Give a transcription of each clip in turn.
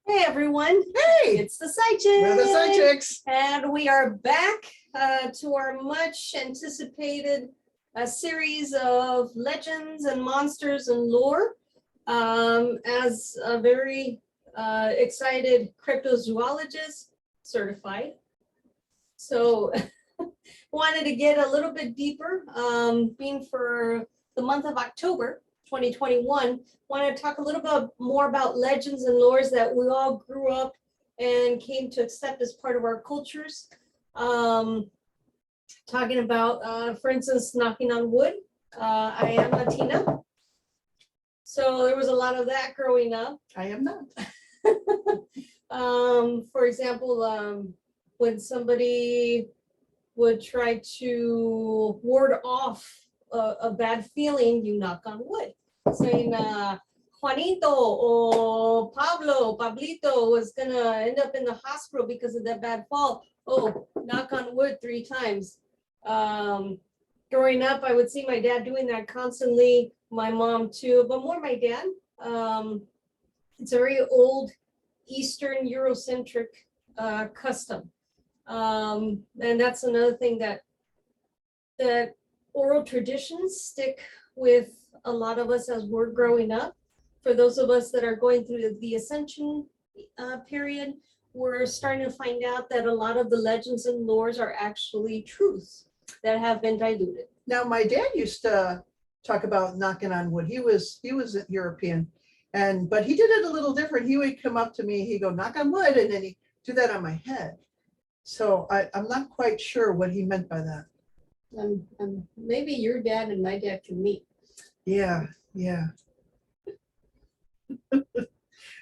Hey everyone, Hey, it's the PsyChicks. we're the PsyChicks. And we are back to our much anticipated series of legends and monsters and lore. As a very excited cryptozoologist, certified. So wanted to get a little bit deeper, being for the month of October 2021, want to talk a little bit more about legends and lores that we all grew up and came to accept as part of our cultures. Talking about, for instance, knocking on wood. I am Latina, so there was a lot of that growing up. I am not. For example, when somebody would try to ward off a bad feeling, you knock on wood, saying Juanito or Pablito was gonna end up in the hospital because of that bad fall. Oh, knock on wood 3 times. Growing up, I would see my dad doing that constantly, my mom too, but more my dad. It's a very old Eastern Eurocentric custom. And that's another thing that oral traditions stick with a lot of us as we're growing up. For those of us that are going through the ascension period, we're starting to find out that a lot of the legends and lores are actually truths that have been diluted. Now, my dad used to talk about knocking on wood. He was European, but he did it a little different. He would come up to me, he'd go knock on wood, and then he'd do that on my head. So I'm not quite sure what he meant by that. Maybe your dad and my dad can meet. Yeah.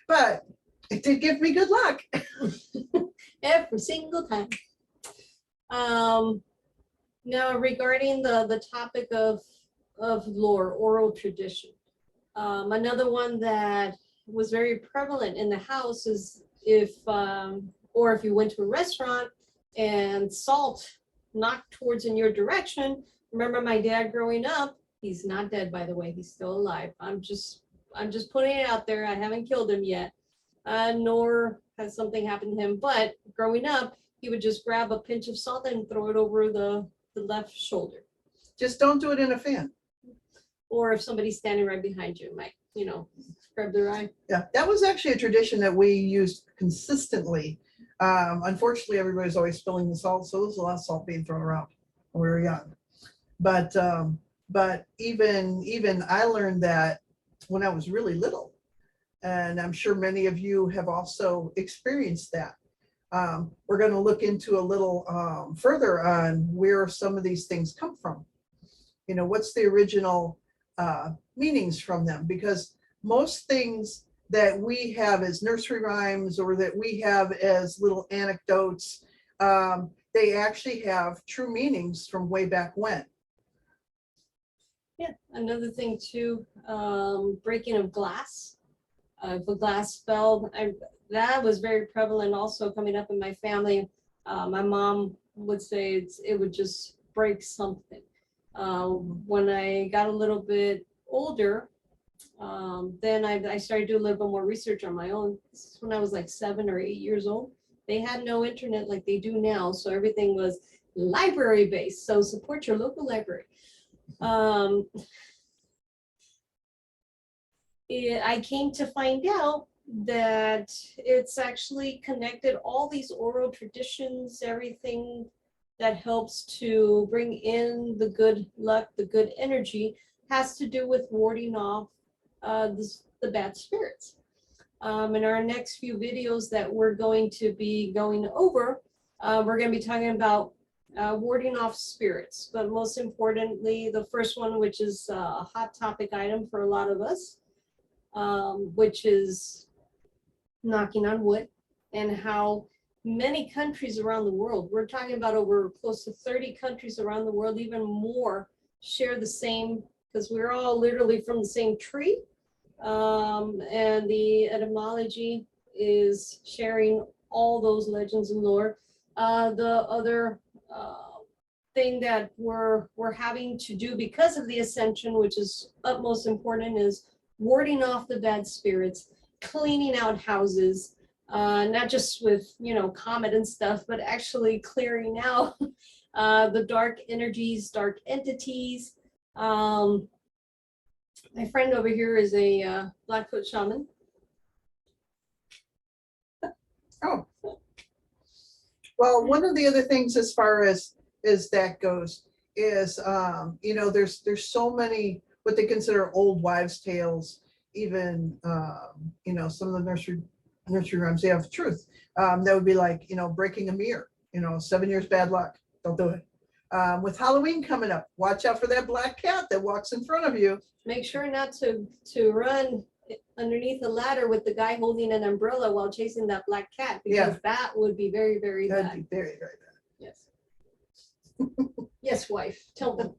But it did give me good luck. Every single time. Now regarding the topic of lore, oral tradition, another one that was very prevalent in the house is if you went to a restaurant and salt knocked towards in your direction. Remember my dad growing up, he's not dead, by the way, he's still alive. I'm just putting it out there. I haven't killed him yet, nor has something happened to him, but growing up, he would just grab a pinch of salt and throw it over the left shoulder. Just don't do it in a fan. Or if somebody's standing right behind you, it might, grab their eye. Yeah, that was actually a tradition that we used consistently. Unfortunately, everybody's always spilling the salt, so there's a lot of salt being thrown around when we were young. But even I learned that when I was really little, and I'm sure many of you have also experienced that. We're going to look into a little further on where some of these things come from. What's the original meanings from them? Because most things that we have as nursery rhymes or that we have as little anecdotes, they actually have true meanings from way back when. Yeah, another thing too, breaking of glass. If a glass fell, that was very prevalent also coming up in my family. My mom would say it would just break something. When I got a little bit older, then I started doing a little bit more research on my own. This is when I was like 7 or 8 years old. They had no internet like they do now, so everything was library based. So support your local library. I came to find out that it's actually connected, all these oral traditions, everything that helps to bring in the good luck, the good energy, has to do with warding off the bad spirits. In our next few videos that we're going to be going over, we're going to be talking about warding off spirits, but most importantly, the first one, which is a hot topic item for a lot of us, which is knocking on wood, and how many countries around the world, we're talking about over close to 30 countries around the world, even more, share the same, because we're all literally from the same tree. And the etymology is sharing all those legends and lore. The other thing that we're having to do because of the ascension, which is utmost important, is warding off the bad spirits, cleaning out houses, not just with, comet and stuff, but actually clearing out the dark energies, dark entities. My friend over here is a Blackfoot shaman. Oh. Well, one of the other things as far as that goes is, there's so many what they consider old wives' tales, even, some of the nursery rhymes, they have truth. That would be like, breaking a mirror, 7 years bad luck, don't do it. With Halloween coming up, watch out for that black cat that walks in front of you. Make sure not to run underneath a ladder with the guy holding an umbrella while chasing that black cat, because that would be very, very That'd bad. be very, very bad. Yes. Yes, wife, tell them.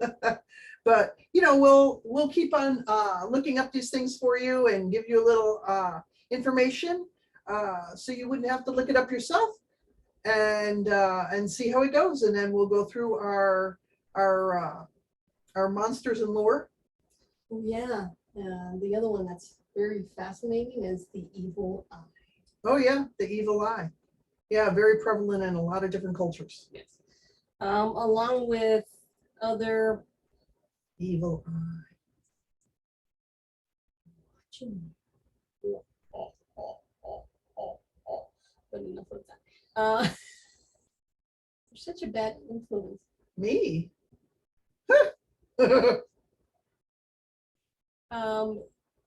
But we'll keep on looking up these things for you and give you a little information, so you wouldn't have to look it up yourself, and see how it goes, and then we'll go through our monsters and lore. Yeah, the other one that's very fascinating is the evil eye. Oh yeah, the evil eye. Yeah, very prevalent in a lot of different cultures. Yes. Along with other evil eye. But enough of that. You're such a bad influence. Me?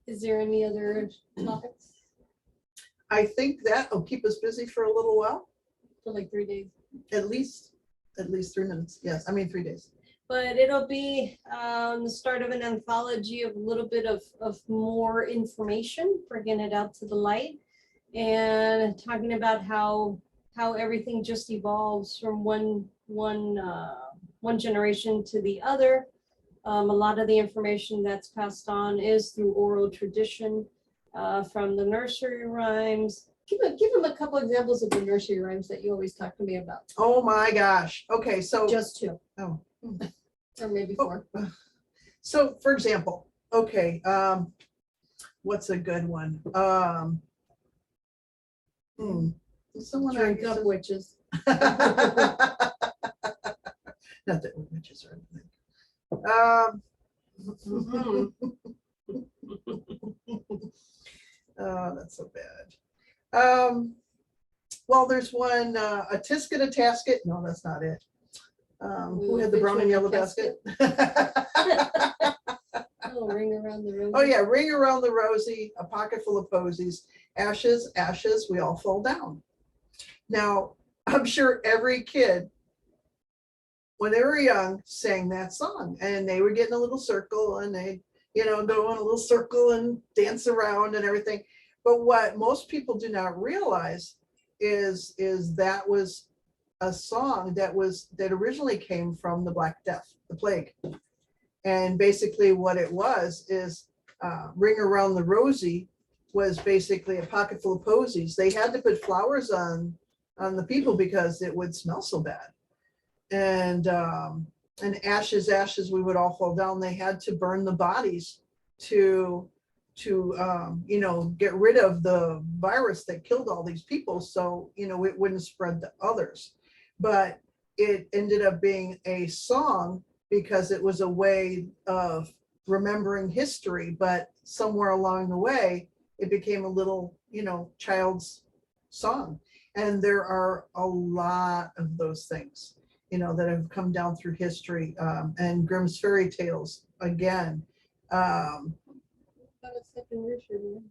Is there any other topics? I think that will keep us busy for a little while. For like 3 days. At least 3 minutes. Yes, I mean 3 days. But it'll be the start of an anthology of a little bit of more information, bringing it out to the light, and talking about how everything just evolves from one generation to the other. A lot of the information that's passed on is through oral tradition, from the nursery rhymes. Give them a couple examples of the nursery rhymes that you always talk to me about. Oh my gosh. Okay, so Just 2. Oh. Or maybe 4. So for example, okay, what's a good one? Someone Drink up witches. Not that we're witches or anything. Oh, that's so bad. Well, there's one, a tisket, a tasket. No, that's not it. Who had the brown and yellow basket? Oh, ring around the rosy. Oh yeah, ring around the rosy, a pocket full of posies, ashes, ashes, we all fall down. Now, I'm sure every kid, when they were young, sang that song, and they would get in a little circle, and they, go in a little circle and dance around and everything. But what most people do not realize is that was a song that originally came from the Black Death, the plague. And basically what it was is ring around the rosy was basically a pocket full of posies. They had to put flowers on the people because it would smell so bad. And ashes, ashes, we would all fall down. They had to burn the bodies to get rid of the virus that killed all these people, so it wouldn't spread to others. But it ended up being a song because it was a way of remembering history, but somewhere along the way it became a little child's song. And there are a lot of those things that have come down through history, and Grimm's fairy tales again. A second nursery rhyme.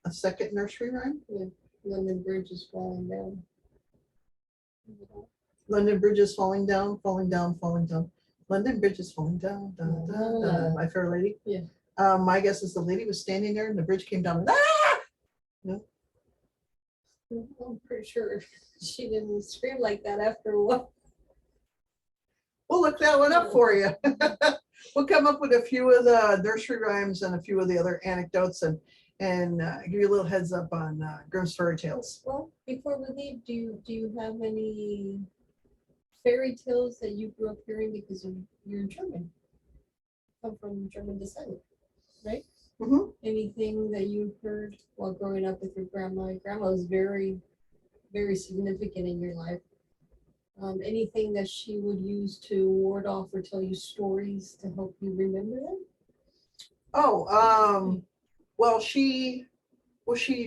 A second nursery rhyme? Yeah. London Bridge is falling down. London Bridge is falling down, falling down, falling down. London Bridge is falling down, down, down, down. My Fair Lady. Yeah. My guess is the lady was standing there and the bridge came down. Ah! No. I'm pretty sure she didn't scream like that after a while. We'll look that one up for you. We'll come up with a few of the nursery rhymes and a few of the other anecdotes, and give you a little heads up on Grimm's fairy tales. Well, before we leave, do you have any fairy tales that you grew up hearing because you're German? Come from German descent, right? Mhm. Anything that you heard while growing up with your grandma? Your grandma was very, very significant in your life. Anything that she would use to ward off or tell you stories to help you remember them? Oh, well, she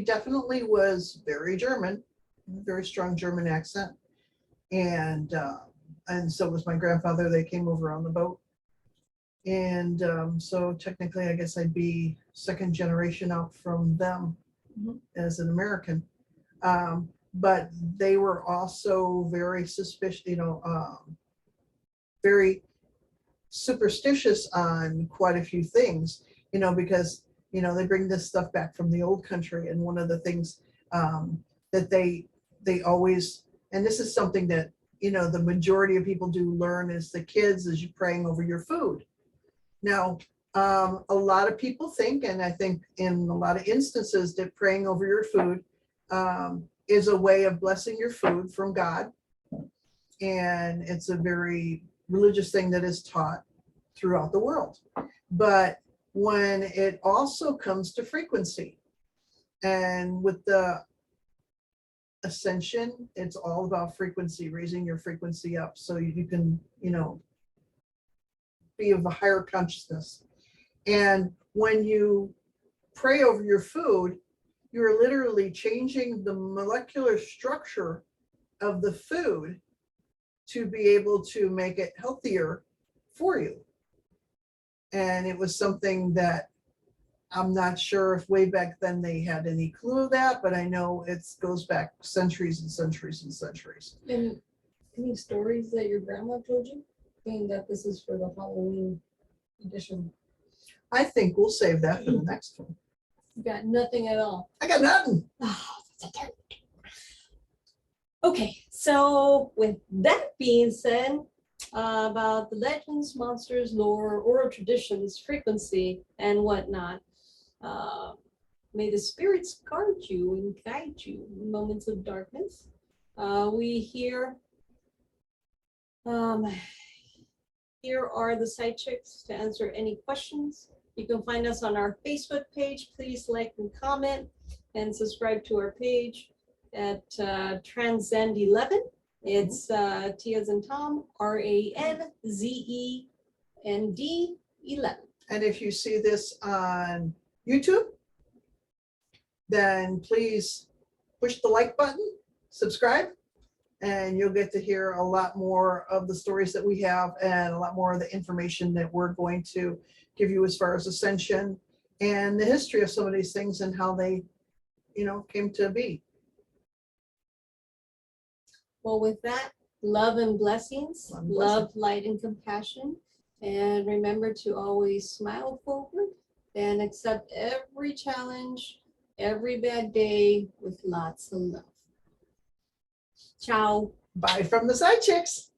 definitely was very German, very strong German accent, and so was my grandfather. They came over on the boat, and so technically, I guess I'd be second generation out from them Mhm. as an American. But they were also very suspicious, very superstitious on quite a few things, because, they bring this stuff back from the old country. And one of the things that they always, and this is something that, the majority of people do learn as the kids, is you praying over your food. Now, a lot of people think, and I think in a lot of instances, that praying over your food is a way of blessing your food from God. And it's a very religious thing that is taught throughout the world. But when it also comes to frequency, and with the ascension, it's all about frequency, raising your frequency up so you can, be of a higher consciousness. And when you pray over your food, you're literally changing the molecular structure of the food to be able to make it healthier for you. And it was something that I'm not sure if way back then they had any clue of that, but I know it goes back centuries and centuries and centuries. And any stories that your grandma told you? Being that this is for the Halloween edition. I think we'll save that for the next one. You got nothing at all. I got nothing. Oh, that's a turn. Okay, so with that being said, about the legends, monsters, lore, oral traditions, frequency, and whatnot, may the spirits guard you and guide you in moments of darkness. Here are the PsyChicks to answer any questions. You can find us on our Facebook page. Please like and comment and subscribe to our page at Transcend11. It's T as in Tom, RANZEND 11. And if you see this on YouTube, then please push the like button, subscribe, and you'll get to hear a lot more of the stories that we have and a lot more of the information that we're going to give you as far as ascension and the history of some of these things and how they, came to be. Well, with that, love and blessings, love, light, and compassion. And remember to always smile forward and accept every challenge, every bad day with lots of love. Ciao. Bye from the PsyChicks.